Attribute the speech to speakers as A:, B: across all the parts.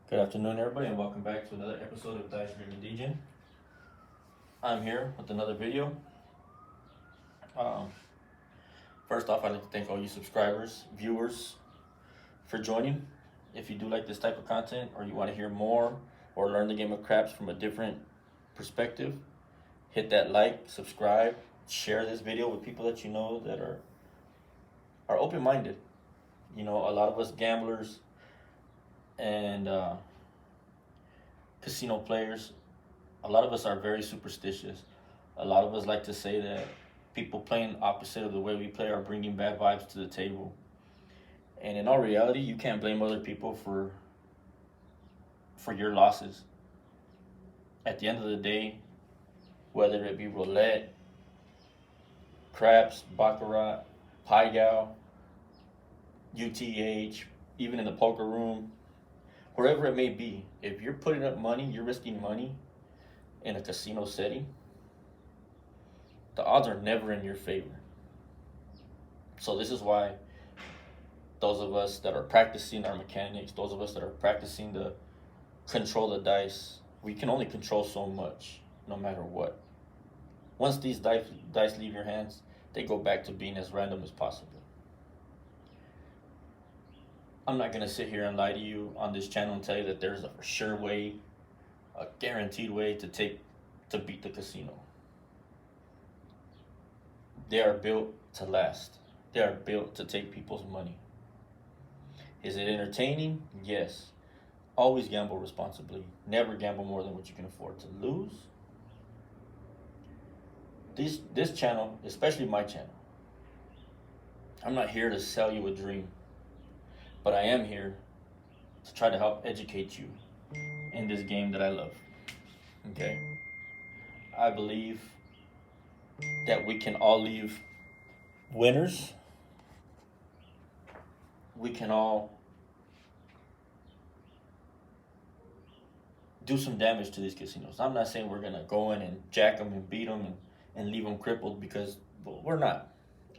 A: Good afternoon, everybody, and welcome back to another episode of Dice Dreaming Degen. I'm here with another video. Um, First off, I'd like to thank all you subscribers, viewers, for joining. If you do like this type of content, or you want to hear more, or learn the game of craps from a different perspective, hit that like, subscribe, share this video with people that you know that are open-minded. You know, a lot of us gamblers and casino players, a lot of us are very superstitious. A lot of us like to say that people playing opposite of the way we play are bringing bad vibes to the table. And in all reality, you can't blame other people for your losses. At the end of the day, whether it be roulette, craps, baccarat, pai gow, UTH, even in the poker room, wherever it may be, if you're putting up money, you're risking money in a casino setting, the odds are never in your favor. So this is why those of us that are practicing our mechanics, those of us that are practicing to control the dice, we can only control so much, no matter what. Once these dice leave your hands, they go back to being as random as possible. I'm not gonna sit here and lie to you on this channel and tell you that there's a for sure way, a guaranteed way to beat the casino. They are built to last. They are built to take people's money. Is it entertaining? Yes. Always gamble responsibly. Never gamble more than what you can afford to lose. This channel, especially my channel, I'm not here to sell you a dream, but I am here to try to help educate you in this game that I love. Okay? I believe that we can all leave winners. We can all do some damage to these casinos. I'm not saying we're gonna go in and jack them and beat them and leave them crippled, because we're not.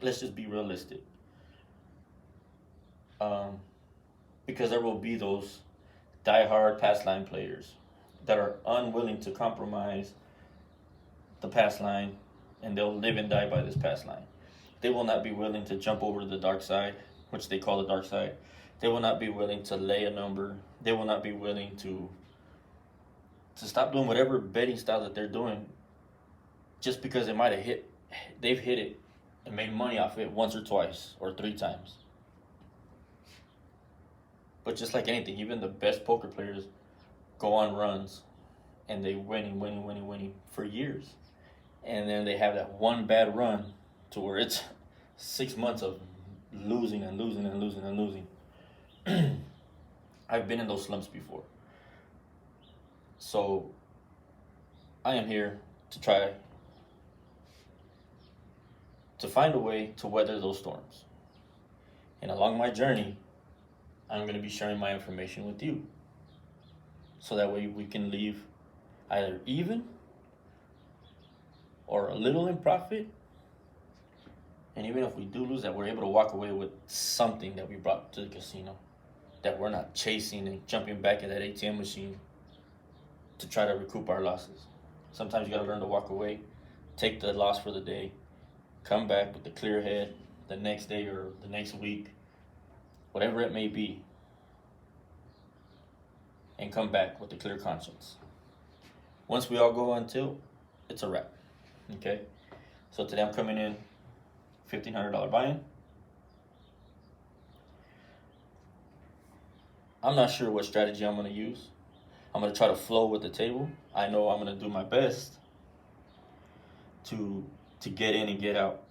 A: Let's just be realistic. Because there will be those die-hard pass line players that are unwilling to compromise the pass line, and they'll live and die by this pass line. They will not be willing to jump over to the dark side, which they call the dark side. They will not be willing to lay a number. They will not be willing to stop doing whatever betting style that they're doing, just because they've hit it and made money off it once or twice or 3 times. But just like anything, even the best poker players go on runs and they winning for years. And then they have that one bad run to where it's 6 months of losing. I've been in those slumps before. So I am here to try to find a way to weather those storms. And along my journey, I'm going to be sharing my information with you, so that way we can leave either even or a little in profit. And even if we do lose, that we're able to walk away with something that we brought to the casino, that we're not chasing and jumping back at that ATM machine to try to recoup our losses. Sometimes you got to learn to walk away, take the loss for the day, come back with a clear head the next day or the next week, whatever it may be, and come back with a clear conscience. Once we all go on tilt, it's a wrap. Okay? So today I'm coming in $1,500 buy-in. I'm not sure what strategy I'm going to use. I'm going to try to flow with the table. I know I'm going to do my best to get in and get out,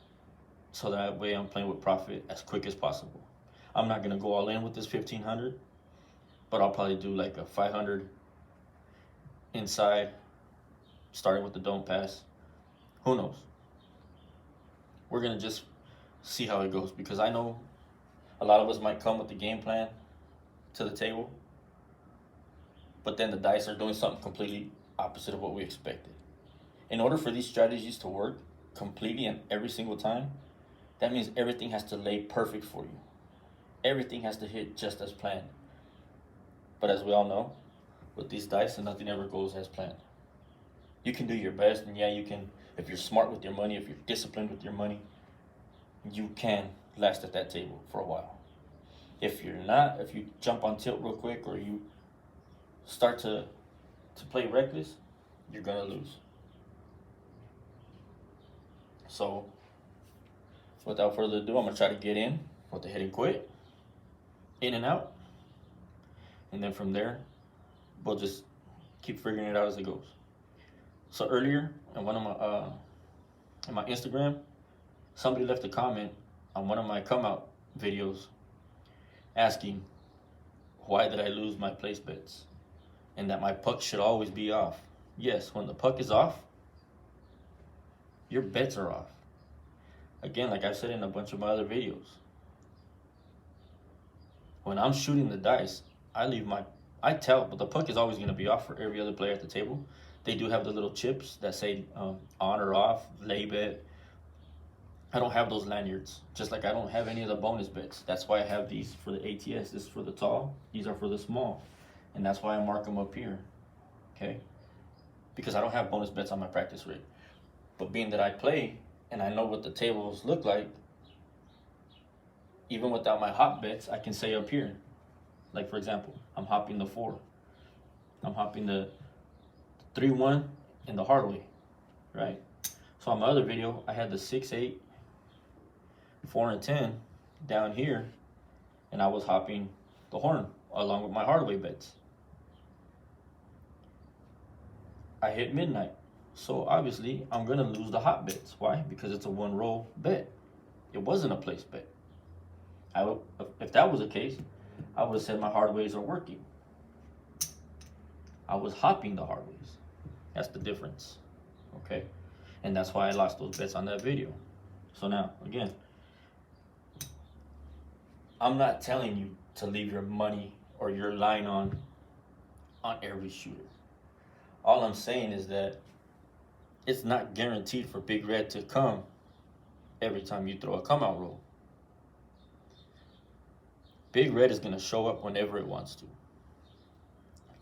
A: so that way I'm playing with profit as quick as possible. I'm not going to go all in with this 1,500, but I'll probably do like a 500 inside, starting with the don't pass. Who knows? We're going to just see how it goes, because I know a lot of us might come with the game plan to the table, but then the dice are doing something completely opposite of what we expected. In order for these strategies to work completely and every single time, that means everything has to lay perfect for you. Everything has to hit just as planned. But as we all know, with these dice and nothing ever goes as planned. You can do your best, and yeah, you can, if you're smart with your money, if you're disciplined with your money, you can last at that table for a while. If you're not, if you jump on tilt real quick or you start to play reckless, you're gonna lose. So without further ado, I'm gonna try to get in with the hit and quit, in and out, and then from there, we'll just keep figuring it out as it goes. So earlier, in one of my in my Instagram, somebody left a comment on one of my come out videos asking why did I lose my place bets and that my puck should always be off. Yes, when the puck is off, your bets are off. Again, like I've said in a bunch of my other videos, when I'm shooting the dice, I tell, but the puck is always going to be off for every other player at the table. They do have the little chips that say on or off, lay bet. I don't have those lanyards, just like I don't have any of the bonus bets. That's why I have these for the ATS. This is for the tall, these are for the small. And that's why I mark them up here, okay? Because I don't have bonus bets on my practice rig. But being that I play and I know what the tables look like, even without my hop bets, I can say up here, like for example, I'm hopping the 4. I'm hopping the 3-1 in the hard way, right? So on my other video, I had the 6-8, 4 and 10 down here, and I was hopping the horn along with my hard way bets. I hit midnight, so obviously I'm gonna lose the hop bets. Why? Because it's a 1-roll bet. It wasn't a place bet. If that was the case, I would have said my hard ways are working. I was hopping the hard ways. That's the difference, okay? And that's why I lost those bets on that video. So now, again, I'm not telling you to leave your money or your line on every shooter. All I'm saying is that it's not guaranteed for Big Red to come every time you throw a come out roll. Big Red is going to show up whenever it wants to.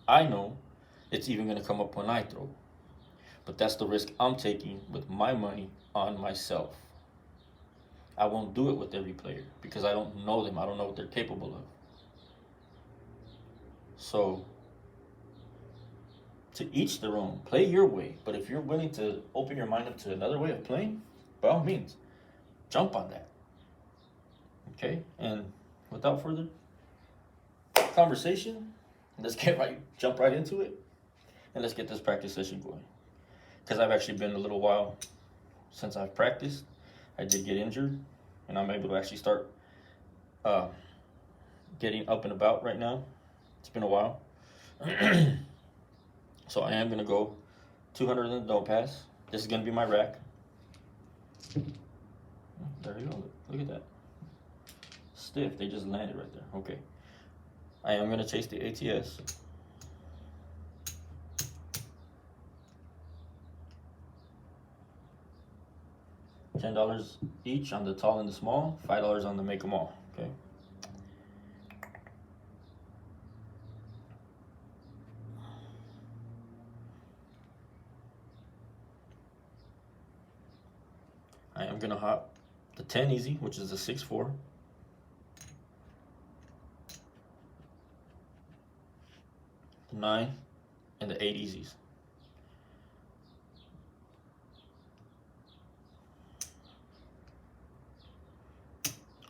A: I know it's even going to come up when I throw. But that's the risk I'm taking with my money on myself. I won't do it with every player because I don't know them. I don't know what they're capable of. So, to each their own. Play your way. But if you're willing to open your mind up to another way of playing, by all means, jump on that. Okay? And without further conversation, let's jump right into it. And let's get this practice session going. Because I've actually been a little while since I've practiced. I did get injured, and I'm able to actually start getting up and about right now. It's been a while. So I am going to go 200 in the don't pass. This is going to be my rack. There you go. Look at that. Stiff. They just landed right there. Okay. I am going to chase the ATS. $10 each on the tall and the small, $5 on the make 'em all, okay? I am gonna hop the 10 easy, which is the 6-4. The 9 and the 8 easies.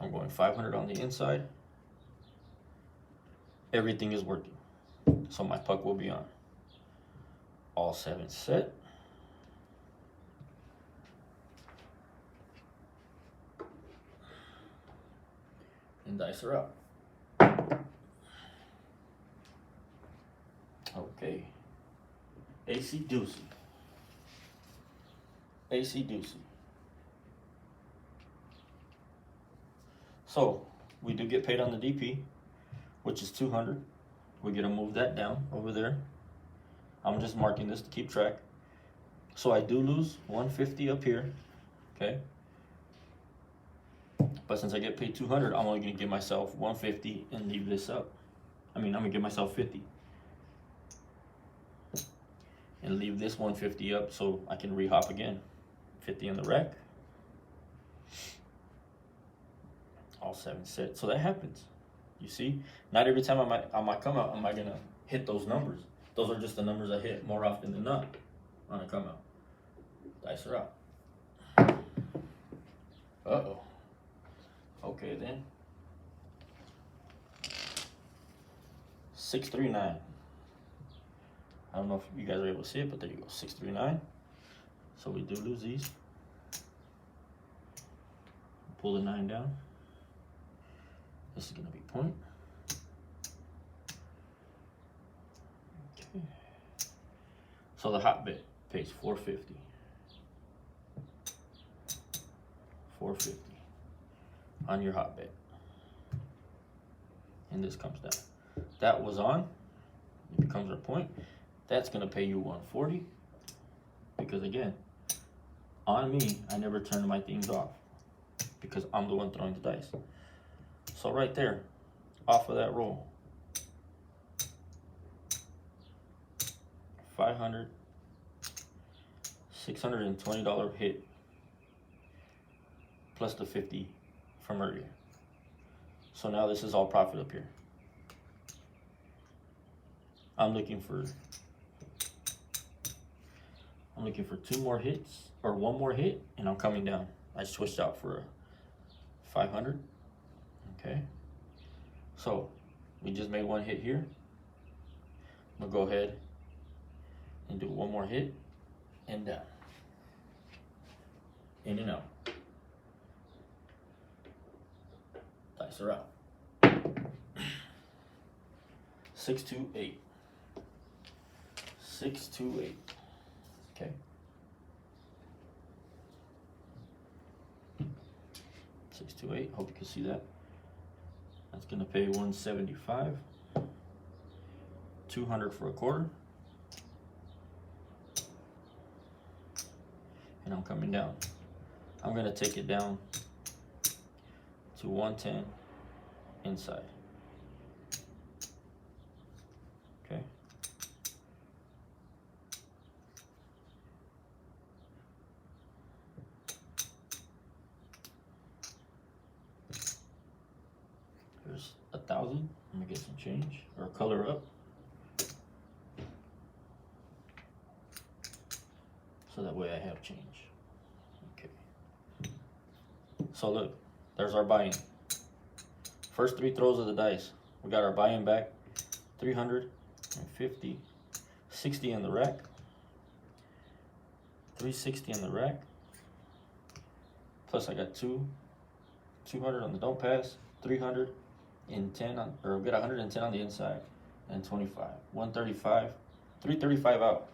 A: I'm going 500 on the inside. Everything is working. So my puck will be on. All 7 set. And dice are up. Okay. AC Doozy. AC Doozy. So, we do get paid on the DP, which is 200. We're gonna move that down over there. I'm just marking this to keep track. So I do lose 150 up here, okay? But since I get paid 200, I'm only gonna give myself 150 and leave this up. I'm gonna give myself 50. and leave this 150 up so I can re-hop again. 50 in the rack. All 7 set. So that happens. You see, not every time on my come out am I gonna hit those numbers. Those are just the numbers I hit more often than not on a come out. Dice are out. Uh-oh. Okay then. 639. I don't know if you guys are able to see it, but there you go. 639. So we do lose these. Pull the 9 down. This is gonna be point. Okay. So the hot bet pays 450. 450 on your hot bet. And this comes down. That was on. It becomes our point. That's gonna pay you 140. Because again, on me, I never turn my things off. Because I'm the one throwing the dice. So right there, off of that roll, 500, $620 hit, plus the 50 from earlier. So now this is all profit up here. I'm looking for 2 more hits, or 1 more hit, and I'm coming down. I switched out for a 500. Okay, so we just made 1 hit here. I'm gonna go ahead and do 1 more hit and down, in and out. Dice are out. 628. 628. Okay. 628. Hope you can see that. That's gonna pay 175. 200 for a quarter. And I'm coming down. I'm gonna take it down to 110 inside. Okay. There's 1,000. I'm gonna get some change or color up. So that way I have change. Okay. So look, there's our buy-in. First 3 throws of the dice. We got our buy-in back. 350, 60 in the rack. 360 in the rack. Plus I got 200 on the don't pass. 310 on, or we got 110 on the inside, and 25. 135, 335 out.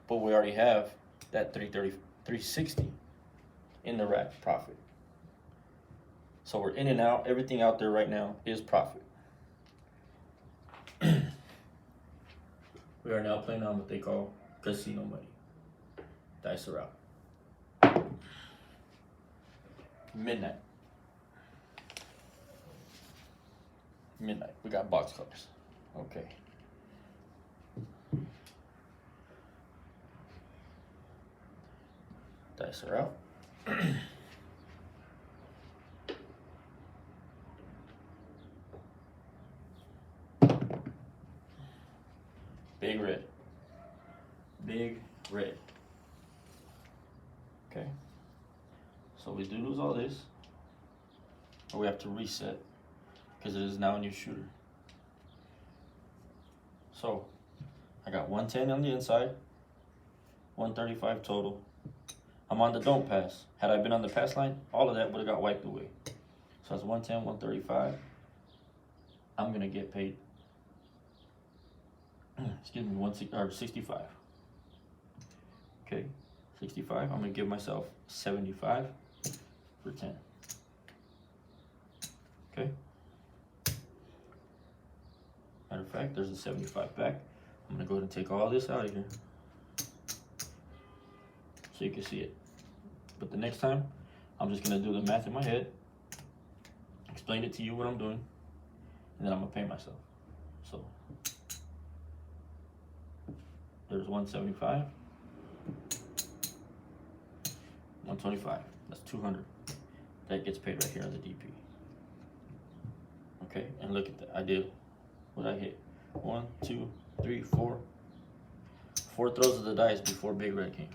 A: But we already have that 360 in the rack profit. So we're in and out. Everything out there right now is profit. We are now playing on what they call casino money. Dice are out. Midnight. Midnight. We got box colors. Okay. Dice are out. Big red. Big red. Okay. So we do lose all this. But we have to reset because it is now a new shooter. So I got 110 on the inside, 135 total. I'm on the don't pass. Had I been on the pass line, all of that would have got wiped away. So that's 110, 135. I'm gonna get paid. Excuse me, 65. Okay, 65. I'm gonna give myself 75 for 10. Okay. Matter of fact, there's a 75 back. I'm gonna go ahead and take all this out of here so you can see it. But the next time, I'm just gonna do the math in my head, explain it to you what I'm doing, and then I'm gonna pay myself. So There's 175. 125. That's 200. That gets paid right here on the DP. Okay, and look at that. I did what I hit. 1, 2, 3, 4. 4 throws of the dice before Big Red came.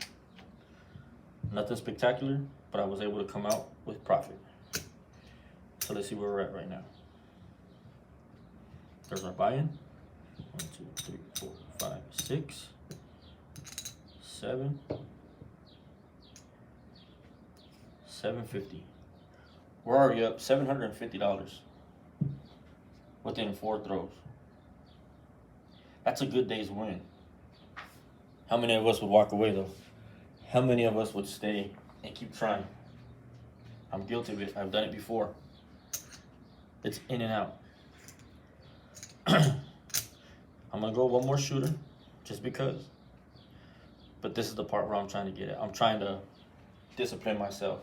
A: Nothing spectacular, but I was able to come out with profit. So let's see where we're at right now. There's our buy-in. 1, 2, 3, 4, 5, 6, 7, 750. We're already up $750 within 4 throws. That's a good day's win. How many of us would walk away though? How many of us would stay and keep trying? I'm guilty of it. I've done it before. It's in and out. I'm gonna go one more shooter just because. But this is the part where I'm trying to get at. I'm trying to discipline myself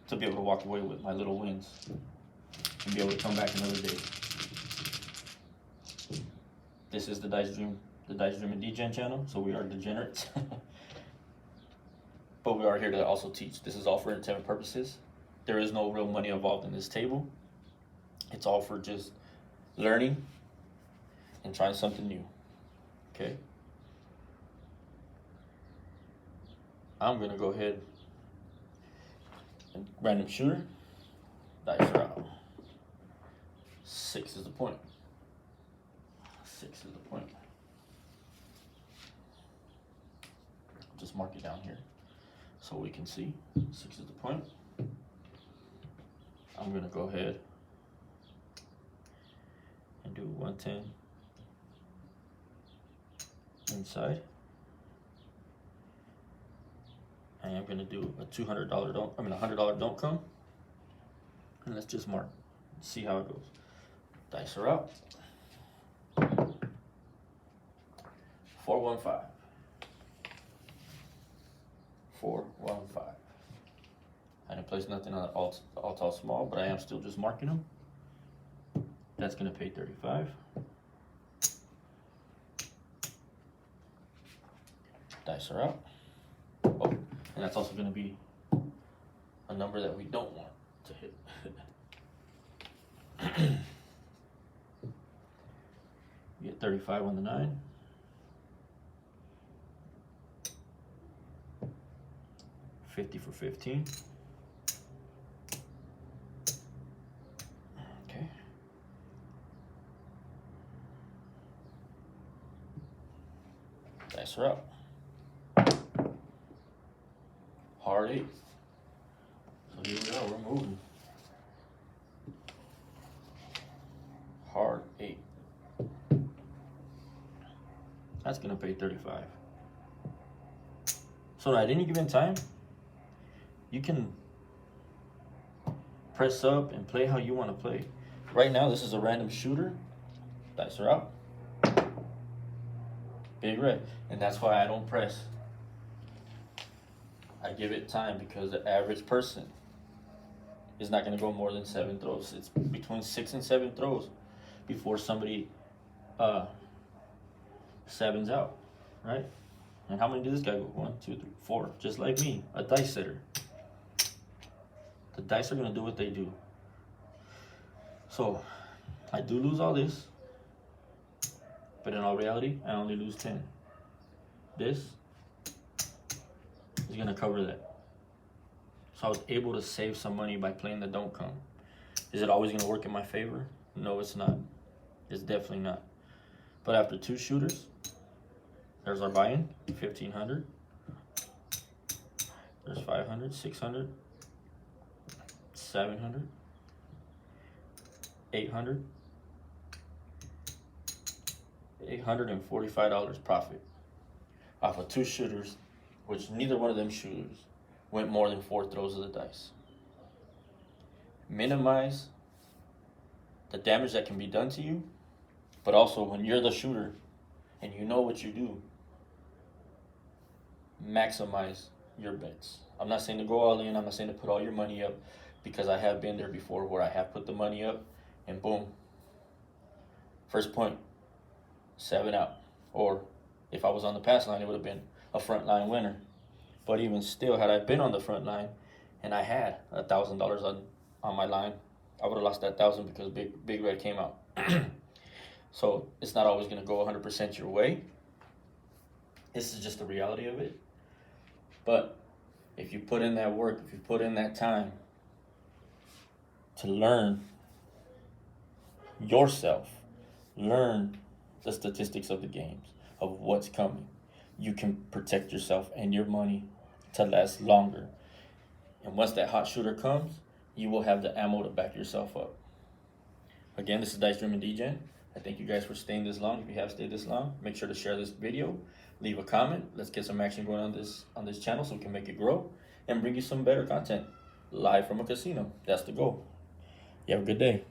A: to be able to walk away with my little wins and be able to come back another day. This is the Dice Dream and Degen channel, so we are degenerates. But we are here to also teach. This is all for entertainment purposes. There is no real money involved in this table. It's all for just learning and trying something new. Okay? I'm gonna go ahead and random shooter. Dice are out. 6 is the point. 6 is the point. Just mark it down here so we can see. 6 is the point. I'm gonna go ahead and do 110 inside. I am gonna do a $200 don't. I mean $100 don't come. And let's just mark. See how it goes. Dice are out. 415. 415. I didn't place nothing on alt small, but I am still just marking them. That's gonna pay 35. Dice are out. Oh, and that's also gonna be a number that we don't want to hit. You get 35 on the 9. $50 for 15. Okay. Dice are up. Hard 8. So here we are, we're moving. Hard 8. That's gonna pay 35. So at any given time, you can press up and play how you want to play. Right now, this is a random shooter. Dice are out. Big red. And that's why I don't press. I give it time because the average person is not going to go more than 7 throws. It's between 6 and 7 throws before somebody sevens out, right? And how many did this guy go? 1, 2, 3, 4. Just like me, a dice setter. The dice are going to do what they do. So, I do lose all this. But in all reality, I only lose 10. This is going to cover that. So I was able to save some money by playing the don't come. Is it always going to work in my favor? No, it's not. It's definitely not. But after 2 shooters, there's our buy-in, 1,500. There's 500, 600. 700, 800, $845 profit off of 2 shooters, which neither one of them shooters went more than 4 throws of the dice. Minimize the damage that can be done to you, but also when you're the shooter and you know what you do, maximize your bets. I'm not saying to go all in, I'm not saying to put all your money up, because I have been there before where I have put the money up and boom, first point, 7 out or If I was on the pass line, it would have been a front line winner. But even still, had I been on the front line and I had $1,000 on my line, I would have lost that 1,000 because Big Red came out. So it's not always going to go 100% your way. This is just the reality of it. But if you put in that work, if you put in that time to learn yourself, learn the statistics of the games, of what's coming, you can protect yourself and your money to last longer. And once that hot shooter comes, you will have the ammo to back yourself up. Again, this is Dice Dream and DGen. I thank you guys for staying this long. If you have stayed this long, make sure to share this video, leave a comment. Let's get some action going on this channel so we can make it grow and bring you some better content live from a casino. That's the goal. You have a good day.